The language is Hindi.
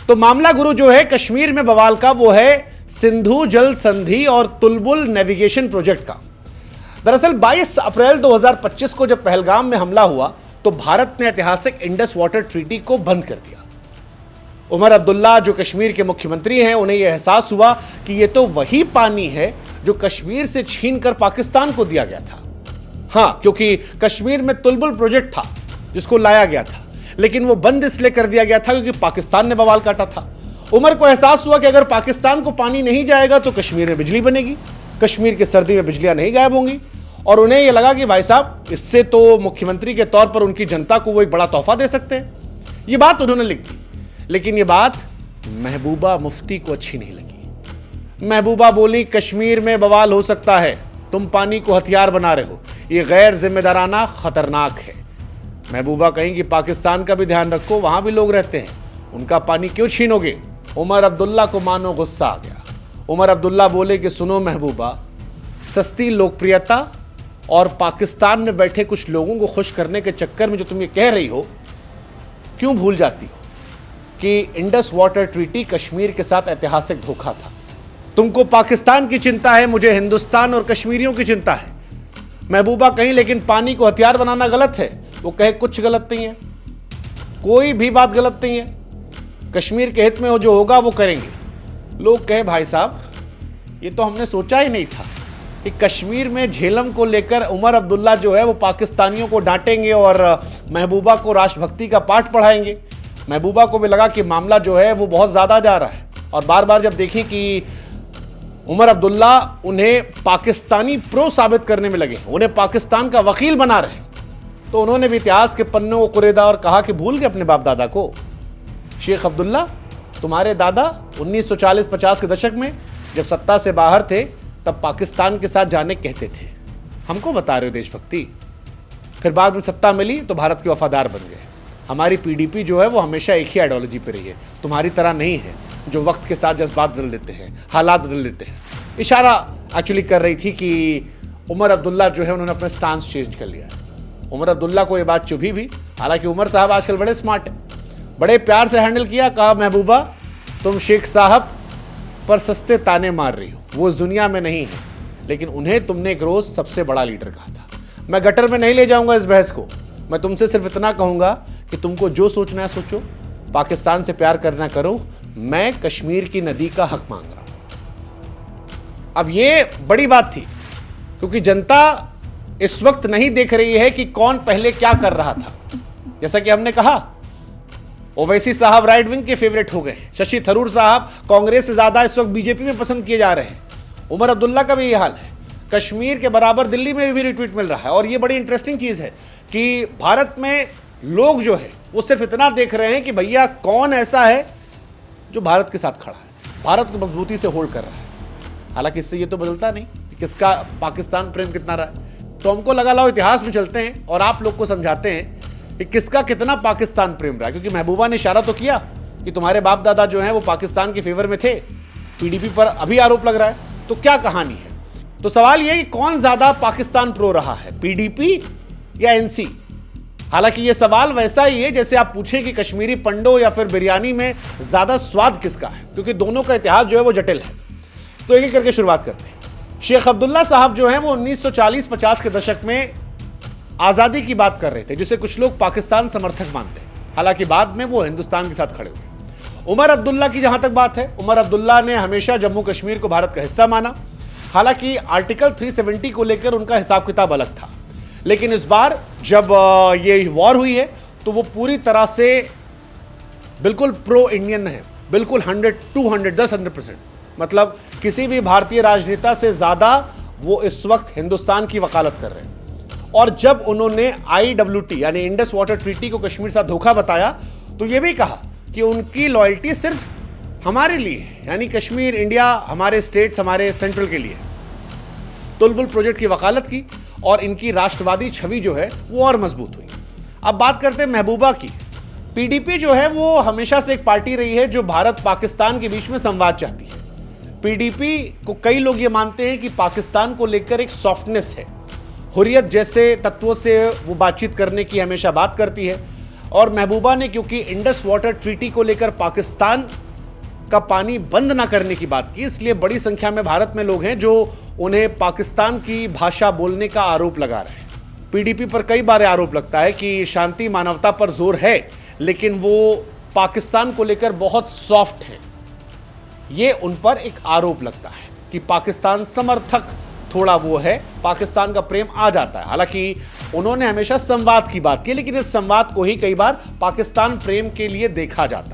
तो मामला गुरु जो है कश्मीर में बवाल का वो है सिंधु जल संधि और तुलबुल नेविगेशन प्रोजेक्ट का। दरअसल 22 अप्रैल 2025 को जब पहलगाम में हमला हुआ तो भारत ने ऐतिहासिक इंडस वाटर ट्रीटी को बंद कर दिया। उमर अब्दुल्ला जो कश्मीर के मुख्यमंत्री हैं, उन्हें यह एहसास हुआ कि यह तो वही पानी है जो कश्मीर से छीनकर पाकिस्तान को दिया गया था। हाँ, क्योंकि कश्मीर में तुलबुल प्रोजेक्ट था जिसको लाया गया था, लेकिन वो बंद इसलिए कर दिया गया था क्योंकि पाकिस्तान ने बवाल काटा था। उमर को एहसास हुआ कि अगर पाकिस्तान को पानी नहीं जाएगा तो कश्मीर में बिजली बनेगी, कश्मीर की सर्दी में बिजलियां नहीं गायब होंगी। और उन्हें यह लगा कि भाई साहब, इससे तो मुख्यमंत्री के तौर पर उनकी जनता को वो एक बड़ा तोहफा दे सकते हैं। ये बात उन्होंने लिख दी, लेकिन ये बात महबूबा मुफ्ती को अच्छी नहीं लगी। महबूबा बोली, कश्मीर में बवाल हो सकता है, तुम पानी को हथियार बना रहे हो, ये गैर जिम्मेदाराना, खतरनाक है। महबूबा कहेंगी पाकिस्तान का भी ध्यान रखो, वहां भी लोग रहते हैं, उनका पानी क्यों छीनोगे। उमर अब्दुल्ला को मानो गुस्सा आ गया। उमर अब्दुल्ला बोले कि सुनो महबूबा, सस्ती लोकप्रियता और पाकिस्तान में बैठे कुछ लोगों को खुश करने के चक्कर में जो तुम ये कह रही हो, क्यों भूल जाती हो कि इंडस वाटर ट्रीटी कश्मीर के साथ ऐतिहासिक धोखा था। तुमको पाकिस्तान की चिंता है, मुझे हिंदुस्तान और कश्मीरियों की चिंता है। महबूबा कहीं लेकिन पानी को हथियार बनाना गलत है। वो कहे कुछ गलत नहीं है, कोई भी बात गलत नहीं है, कश्मीर के हित में हो जो होगा वो करेंगे। लोग कहे भाई साहब, ये तो हमने सोचा ही नहीं था कि कश्मीर में झेलम को लेकर उमर अब्दुल्ला जो है वो पाकिस्तानियों को डांटेंगे और महबूबा को राष्ट्रभक्ति का पाठ पढ़ाएंगे। महबूबा को भी लगा कि मामला जो है वो बहुत ज़्यादा जा रहा है, और बार बार जब देखी कि उमर अब्दुल्ला उन्हें पाकिस्तानी प्रो साबित करने में लगे, उन्हें पाकिस्तान का वकील बना रहे, तो उन्होंने भी इतिहास के पन्नों को कुरेदा और कहा कि भूल गए अपने बाप दादा को। शेख अब्दुल्ला, तुम्हारे दादा 1940-50 के दशक में जब सत्ता से बाहर थे तब पाकिस्तान के साथ जाने कहते थे, हमको बता रहे हो देशभक्ति। फिर बाद में सत्ता मिली तो भारत के वफादार बन गए। हमारी पीडीपी जो है वो हमेशा एक ही आइडियोलॉजी पे रही है, तुम्हारी तरह नहीं है जो वक्त के साथ जज्बात बदल देते हैं, हालात बदल देते हैं। इशारा एक्चुअली कर रही थी कि उमर अब्दुल्ला जो है उन्होंने अपना स्टांस चेंज कर लिया है। उमर अब्दुल्ला को ये बात चुभी भी, हालांकि उमर साहब आजकल बड़े स्मार्ट हैं, बड़े प्यार से हैंडल किया। कहा महबूबा, तुम शेख साहब पर सस्ते ताने मार रही हो, वो इस दुनिया में नहीं है, लेकिन उन्हें तुमने एक रोज़ सबसे बड़ा लीडर कहा था। मैं गटर में नहीं ले जाऊंगा इस बहस को, मैं तुमसे सिर्फ इतना कहूंगा कि तुमको जो सोचना है सोचो, पाकिस्तान से प्यार करना करो, मैं कश्मीर की नदी का हक मांग रहा हूं। अब ये बड़ी बात थी क्योंकि जनता इस वक्त नहीं देख रही है कि कौन पहले क्या कर रहा था। जैसा कि हमने कहा, ओवैसी साहब राइट विंग के फेवरेट हो गए, शशि थरूर साहब कांग्रेस से ज्यादा इस वक्त बीजेपी में पसंद किए जा रहे हैं। उमर अब्दुल्ला का भी ये हाल है, कश्मीर के बराबर दिल्ली में भी रिट्वीट मिल रहा है। और ये बड़ी इंटरेस्टिंग चीज़ है कि भारत में लोग जो है वो सिर्फ इतना देख रहे हैं कि भैया कौन ऐसा है जो भारत के साथ खड़ा है, भारत को मजबूती से होल्ड कर रहा है। हालांकि इससे ये तो बदलता नहीं कि किसका पाकिस्तान प्रेम कितना रहा है। तो हमको लगा लाओ इतिहास में चलते हैं और आप लोग को समझाते हैं कि किसका कितना पाकिस्तान प्रेम रहा है। क्योंकि महबूबा ने इशारा तो किया कि तुम्हारे बाप दादा जो हैं वो पाकिस्तान के फेवर में थे, पीडीपी पर अभी आरोप लग रहा है, तो क्या कहानी है। तो सवाल ये है कि कौन ज्यादा पाकिस्तान प्रो रहा है, पीडीपी या एनसी। हालांकि ये सवाल वैसा ही है जैसे आप पूछें कि कश्मीरी पंडो या फिर बिरयानी में ज्यादा स्वाद किसका है, क्योंकि दोनों का इतिहास जो है वो जटिल है। तो एक एक करके शुरुआत करते हैं। शेख अब्दुल्ला साहब जो हैं वो 1940-50 के दशक में आज़ादी की बात कर रहे थे, जिसे कुछ लोग पाकिस्तान समर्थक मानते हैं। हालांकि बाद में वो हिंदुस्तान के साथ खड़े हुए। उमर अब्दुल्ला की जहां तक बात है, उमर अब्दुल्ला ने हमेशा जम्मू कश्मीर को भारत का हिस्सा माना। हालांकि आर्टिकल 370 को लेकर उनका हिसाब किताब अलग था, लेकिन इस बार जब ये वॉर हुई है तो वो पूरी तरह से बिल्कुल प्रो इंडियन है, बिल्कुल 100-200-10-100%। मतलब किसी भी भारतीय राजनेता से ज़्यादा वो इस वक्त हिंदुस्तान की वकालत कर रहे हैं। और जब उन्होंने IWT यानी इंडस वाटर ट्रीटी को कश्मीर साथ धोखा बताया तो ये भी कहा कि उनकी लॉयल्टी सिर्फ हमारे लिए है, यानी कश्मीर, इंडिया, हमारे स्टेट्स, हमारे सेंट्रल के लिए। तुलबुल प्रोजेक्ट की वकालत की और इनकी राष्ट्रवादी छवि जो है वो और मजबूत हुई। अब बात करते हैं महबूबा की। पीडीपी जो है वो हमेशा से एक पार्टी रही है जो भारत पाकिस्तान के बीच में संवाद चाहती है। पीडीपी को कई लोग ये मानते हैं कि पाकिस्तान को लेकर एक सॉफ्टनेस है, हुर्रियत जैसे तत्वों से वो बातचीत करने की हमेशा बात करती है। और महबूबा ने क्योंकि इंडस वाटर ट्रीटी को लेकर पाकिस्तान का पानी बंद ना करने की बात की, इसलिए बड़ी संख्या में भारत में लोग हैं जो उन्हें पाकिस्तान की भाषा बोलने का आरोप लगा रहे हैं। पीडीपी पर कई बार आरोप लगता है कि शांति मानवता पर जोर है, लेकिन वो पाकिस्तान को लेकर बहुत सॉफ्ट है। ये उन पर एक आरोप लगता है कि पाकिस्तान समर्थक थोड़ा वो है, पाकिस्तान का प्रेम आ जाता है। हालांकि उन्होंने हमेशा संवाद की बात की, लेकिन इस संवाद को ही कई बार पाकिस्तान प्रेम के लिए देखा जाता है।